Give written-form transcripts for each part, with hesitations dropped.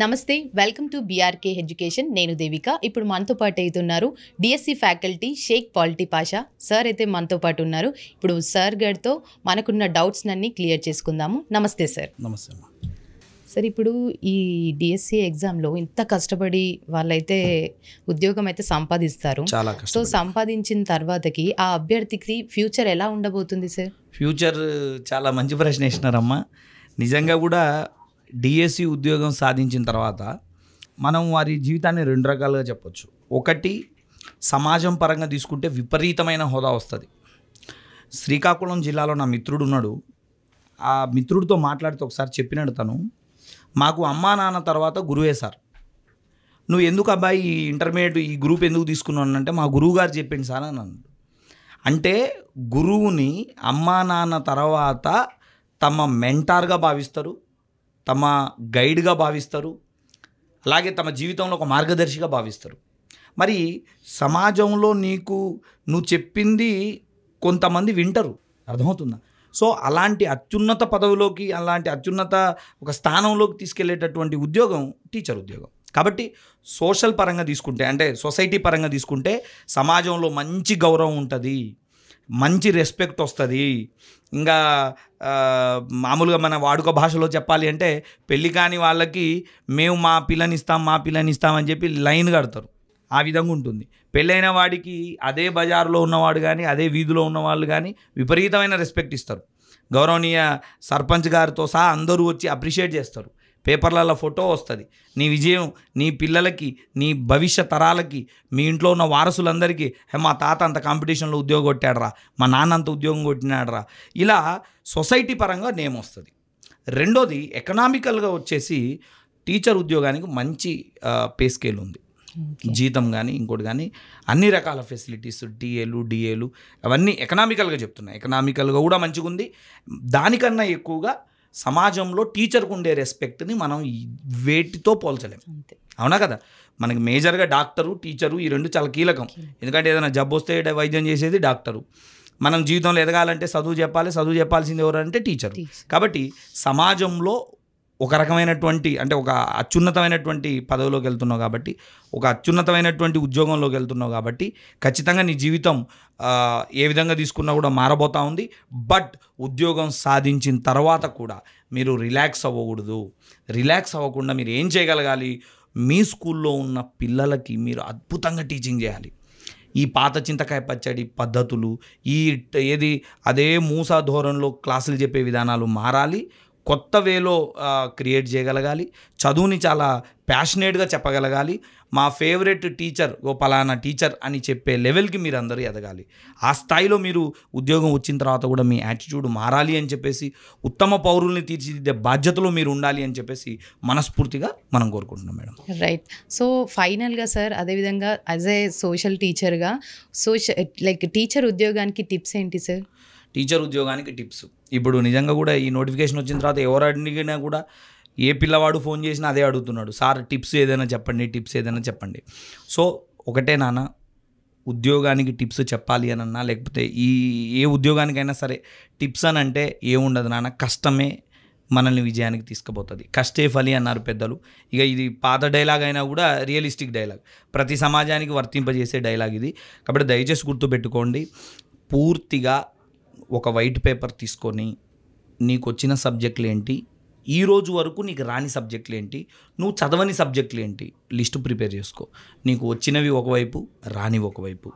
నమస్తే welcome to BRK education. నేను దేవిక. ఇప్పుడు మనతో పాటు అవుతున్నారు డిఎస్సి ఫ్యాకల్టీ షేక్ పాలిటీ పాషా సార్ అయితే మనతో పాటు ఉన్నారు. ఇప్పుడు సార్ గారితో మనకున్న డౌట్స్ అన్ని క్లియర్ చేసుకుందాము. నమస్తే సార్. నమస్తే అమ్మా. సార్, ఇప్పుడు ఈ డిఎస్సి ఎగ్జామ్లో ఇంత కష్టపడి వాళ్ళైతే ఉద్యోగం అయితే సంపాదిస్తారు. చాలా సో కష్టం. సంపాదించిన తర్వాతకి ఆ అభ్యర్థికి ఫ్యూచర్ ఎలా ఉండబోతుంది సార్? ఫ్యూచర్ చాలా మంచి ప్రశ్న వేసినారమ్మా. నిజంగా కూడా డిఎస్సి ఉద్యోగం సాధించిన తర్వాత మనం వారి జీవితాన్ని రెండు రకాలుగా చెప్పొచ్చు. ఒకటి, సమాజం పరంగా తీసుకుంటే విపరీతమైన హోదా వస్తుంది. శ్రీకాకుళం జిల్లాలో నా మిత్రుడు ఉన్నాడు. ఆ మిత్రుడితో మాట్లాడితే ఒకసారి చెప్పినాడు తను, మాకు అమ్మా నాన్న తర్వాత గురువే సార్. నువ్వు ఎందుకు అబ్బాయి ఈ ఇంటర్మీడియట్ ఈ గ్రూప్ ఎందుకు తీసుకున్నావు అంటే మా గురువు గారు చెప్పింది సార్ అని అన్నాడు. అంటే గురువుని అమ్మా నాన్న తర్వాత తమ మెంటార్గా భావిస్తారు, తమ గైడ్గా భావిస్తారు, అలాగే తమ జీవితంలో ఒక మార్గదర్శిగా భావిస్తారు. మరి సమాజంలో నువ్వు చెప్పింది కొంతమంది వింటారు, అర్థమవుతుందా? సో అలాంటి అత్యున్నత పదవిలోకి, అలాంటి అత్యున్నత ఒక స్థానంలోకి తీసుకెళ్లేటటువంటి ఉద్యోగం టీచర్ ఉద్యోగం. కాబట్టి సోషల్ పరంగా తీసుకుంటే, అంటే సొసైటీ పరంగా తీసుకుంటే సమాజంలో మంచి గౌరవం ఉంటుంది, మంచి రెస్పెక్ట్ వస్తుంది. ఇంకా మామూలుగా మన వాడుక భాషలో చెప్పాలి అంటే పెళ్ళి కాని వాళ్ళకి మేము మా పిల్లని ఇస్తామని చెప్పి లైన్ కడతారు. ఆ విధంగా ఉంటుంది. పెళ్ళైన వాడికి అదే బజార్లో ఉన్నవాడు కానీ, అదే వీధిలో ఉన్నవాళ్ళు కానీ విపరీతమైన రెస్పెక్ట్ ఇస్తారు. గౌరవనీయ సర్పంచ్ గారితో సహా అందరూ వచ్చి అప్రిషియేట్ చేస్తారు. పేపర్లలో ఫోటో వస్తుంది. నీ విజయం నీ పిల్లలకి, నీ భవిష్య తరాలకి, మీ ఇంట్లో ఉన్న వారసులందరికీ, మా తాత అంత కాంపిటీషన్లో ఉద్యోగం కొట్టాడరా, మా నాన్న అంత ఉద్యోగం కొట్టినాడరా, ఇలా సొసైటీ పరంగా నేమ్ వస్తుంది. రెండోది, ఎకనామికల్గా వచ్చేసి టీచర్ ఉద్యోగానికి మంచి పే స్కేల్ ఉంది. జీతం కానీ ఇంకోటి కానీ అన్ని రకాల ఫెసిలిటీస్, టీఏలు డిఏలు అవన్నీ ఎకనామికల్గా చెప్తున్నాయి. ఎకనామికల్గా కూడా మంచిగా ఉంది. దానికన్నా ఎక్కువగా సమాజంలో టీచర్కు ఉండే రెస్పెక్ట్ని మనం వేటితో పోల్చలేం. అవునా కదా? మనకి మేజర్గా డాక్టరు, టీచరు ఈ రెండు చాలా కీలకం. ఎందుకంటే ఏదైనా జబ్బు వస్తే వైద్యం చేసేది డాక్టరు. మనం జీవితంలో ఎదగాలంటే చదువు చెప్పాల్సింది ఎవరంటే టీచరు. కాబట్టి సమాజంలో ఒక రకమైనటువంటి, అంటే ఒక అత్యున్నతమైనటువంటి పదవిలోకి వెళ్తున్నావు కాబట్టి, ఒక అత్యున్నతమైనటువంటి ఉద్యోగంలోకి వెళ్తున్నావు కాబట్టి ఖచ్చితంగా నీ జీవితం ఏ విధంగా తీసుకున్నా కూడా మారబోతూ ఉంది. బట్ ఉద్యోగం సాధించిన తర్వాత కూడా మీరు రిలాక్స్ అవ్వకూడదు. రిలాక్స్ అవ్వకుండా మీరు ఏం చేయగలగాలి? మీ స్కూల్లో ఉన్న పిల్లలకి మీరు అద్భుతంగా టీచింగ్ చేయాలి. ఈ పాత చింతకాయ పచ్చడి పద్ధతులు, అదే మూసా ధోరణిలో క్లాసులు చెప్పే విధానాలు మారాలి. కొత్త వేలో క్రియేట్ చేయగలగాలి. చదువుని చాలా ప్యాషనేట్గా చెప్పగలగాలి. మా ఫేవరెట్ టీచర్ పలానా టీచర్ అని చెప్పే లెవెల్కి మీరు అందరూ ఎదగాలి. ఆ స్థాయిలో మీరు ఉద్యోగం వచ్చిన తర్వాత కూడా మీ యాటిట్యూడ్ మారాలి అని చెప్పేసి, ఉత్తమ పౌరుల్ని తీర్చిదిద్దే బాధ్యతలో మీరు ఉండాలి అని చెప్పేసి మనస్ఫూర్తిగా మనం కోరుకుంటున్నాం మేడం. రైట్. సో ఫైనల్గా సార్, అదేవిధంగా యాజ్ ఏ సోషల్ టీచర్గా టీచర్ ఉద్యోగానికి టిప్స్ ఏంటి సార్? టీచర్ ఉద్యోగానికి టిప్స్, ఇప్పుడు నిజంగా కూడా ఈ నోటిఫికేషన్ వచ్చిన తర్వాత ఎవరు అడిగినా కూడా, ఏ పిల్లవాడు ఫోన్ చేసినా అదే అడుగుతున్నాడు, సార్ టిప్స్ ఏదైనా చెప్పండి. సో ఒకటే నాన్న, ఉద్యోగానికి టిప్స్ చెప్పాలి అనన్నా, లేకపోతే ఏ ఉద్యోగానికైనా సరే టిప్స్ అని అంటే ఏముండదు నాన్న, కష్టమే మనల్ని విజయానికి తీసుకుపోతుంది. కష్టే ఫలి అన్నారు పెద్దలు. ఇక ఇది పాత డైలాగ్ అయినా కూడా రియలిస్టిక్ డైలాగ్, ప్రతి సమాజానికి వర్తింపజేసే డైలాగ్ ఇది. కాబట్టి దయచేసి గుర్తుపెట్టుకోండి. పూర్తిగా ఒక వైట్ పేపర్ తీసుకొని నీకు వచ్చిన సబ్జెక్టులు ఏంటి, ఈ రోజు వరకు నీకు రాని సబ్జెక్టులు ఏంటి, నువ్వు చదవని సబ్జెక్టులు ఏంటి, లిస్టు ప్రిపేర్ చేసుకో. నీకు వచ్చినవి ఒకవైపు, రానివి ఒకవైపు.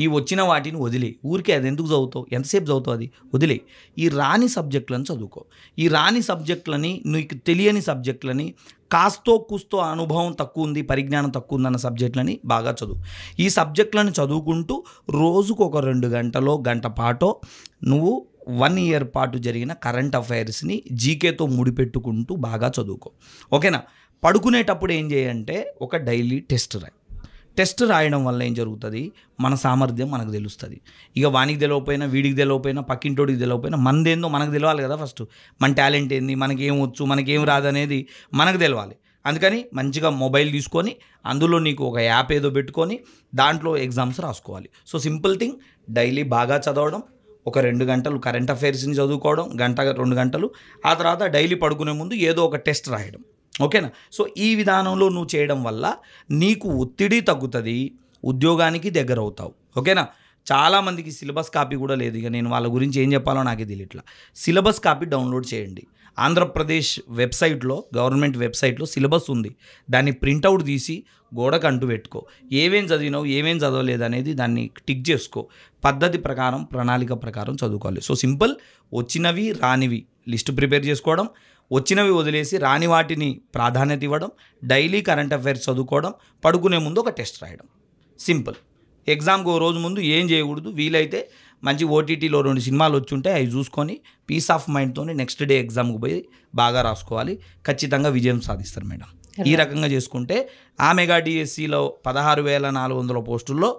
ఈ వచ్చిన వాటిని వదిలే, ఊరికే అది ఎందుకు చదువుతావు, ఎంతసేపు చదువుతావు, అది వదిలే. ఈ రాని సబ్జెక్టులను చదువుకో. ఈ రాని సబ్జెక్టులని, నీకు తెలియని సబ్జెక్టులని, కాస్తో కూస్తో అనుభవం తక్కువ ఉంది, పరిజ్ఞానం తక్కువ ఉందన్న సబ్జెక్టులని బాగా చదువు. ఈ సబ్జెక్టులను చదువుకుంటూ రోజుకు ఒక 2 గంటలో గంట పాటో నువ్వు 1 ఇయర్ పాటు జరిగిన కరెంట్ అఫైర్స్ని జీకేతో ముడిపెట్టుకుంటూ బాగా చదువుకో. ఓకేనా? పడుకునేటప్పుడు ఏం చేయంటే ఒక డైలీ టెస్ట్ రాయడం వల్ల ఏం జరుగుతుంది, మన సామర్థ్యం మనకు తెలుస్తుంది. ఇక వానికి తెలియకపోయినా, వీడికి తెలియకపోయినా, పక్కింటోడికి తెలియకపోయినా, మనదేందో మనకు తెలియాలి కదా. ఫస్ట్ మన టాలెంట్ ఏంది, మనకేం వచ్చు, మనకేం రాదనేది మనకు తెలియాలి. అందుకని మంచిగా మొబైల్ తీసుకొని అందులో నీకు ఒక యాప్ ఏదో పెట్టుకొని దాంట్లో ఎగ్జామ్స్ రాసుకోవాలి. సో సింపుల్ థింగ్, డైలీ బాగా చదవడం, ఒక 2 గంటలు కరెంట్ అఫైర్స్ని చదువుకోవడం, 1-2 గంటలు, ఆ తర్వాత డైలీ పడుకునే ముందు ఏదో ఒక టెస్ట్ రాయడం. ఓకేనా. సో ఈ విధానంలో నువ్వు చేయడం వల్ల నీకు ఒత్తిడి తగ్గుతుంది, ఉద్యోగానికి దగ్గర అవుతావు. ఓకేనా. చాలామందికి సిలబస్ కాపీ కూడా లేదు. ఇక నేను వాళ్ళ గురించి ఏం చెప్పాలో నాకే తెలియట్లా. సిలబస్ కాపీ డౌన్లోడ్ చేయండి. ఆంధ్రప్రదేశ్ వెబ్సైట్లో, గవర్నమెంట్ వెబ్సైట్లో సిలబస్ ఉంది. దాన్ని ప్రింటౌట్ తీసి గోడకు అంటు పెట్టుకో. ఏమేం చదివినావు, ఏమేం చదవలేదు అనేది దాన్ని టిక్ చేసుకో. పద్ధతి ప్రకారం, ప్రణాళిక ప్రకారం చదువుకోవాలి. So simple. వచ్చినవి రానివి లిస్టు ప్రిపేర్ చేసుకోవడం, వచ్చినవి వదిలేసి రాని వాటిని ప్రాధాన్యత ఇవ్వడం, డైలీ కరెంట్ అఫైర్స్ చదువుకోవడం, పడుకునే ముందు ఒక టెస్ట్ రాయడం. సింపుల్. ఎగ్జామ్కి ఓ రోజు ముందు ఏం చేయకూడదు. వీలైతే మంచి ఓటీటీలో 2 సినిమాలు వచ్చి ఉంటే అవి చూసుకొని పీస్ ఆఫ్ మైండ్తో నెక్స్ట్ డే ఎగ్జామ్కి పోయి బాగా రాసుకోవాలి. ఖచ్చితంగా విజయం సాధిస్తారు మేడం. ఈ రకంగా చేసుకుంటే ఆ మెగా డిఎస్సిలో 16,400 పోస్టుల్లో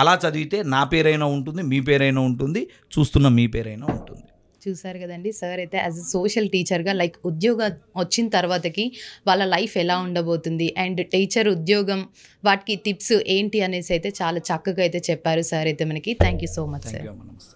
అలా చదివితే నా పేరైనా ఉంటుంది, మీ పేరైనా ఉంటుంది, చూస్తున్న మీ పేరైనా ఉంటుంది. చూసారు కదండి, సార్ అయితే యాజ్ అ సోషల్ టీచర్గా లైక్ ఉద్యోగం వచ్చిన తర్వాతకి వాళ్ళ లైఫ్ ఎలా ఉండబోతుంది అండ్ టీచర్ ఉద్యోగం వాటికి టిప్స్ ఏంటి అనేసి అయితే చాలా చక్కగా అయితే చెప్పారు సార్ అయితే మనకి. Thank you so much sir. నమస్తే.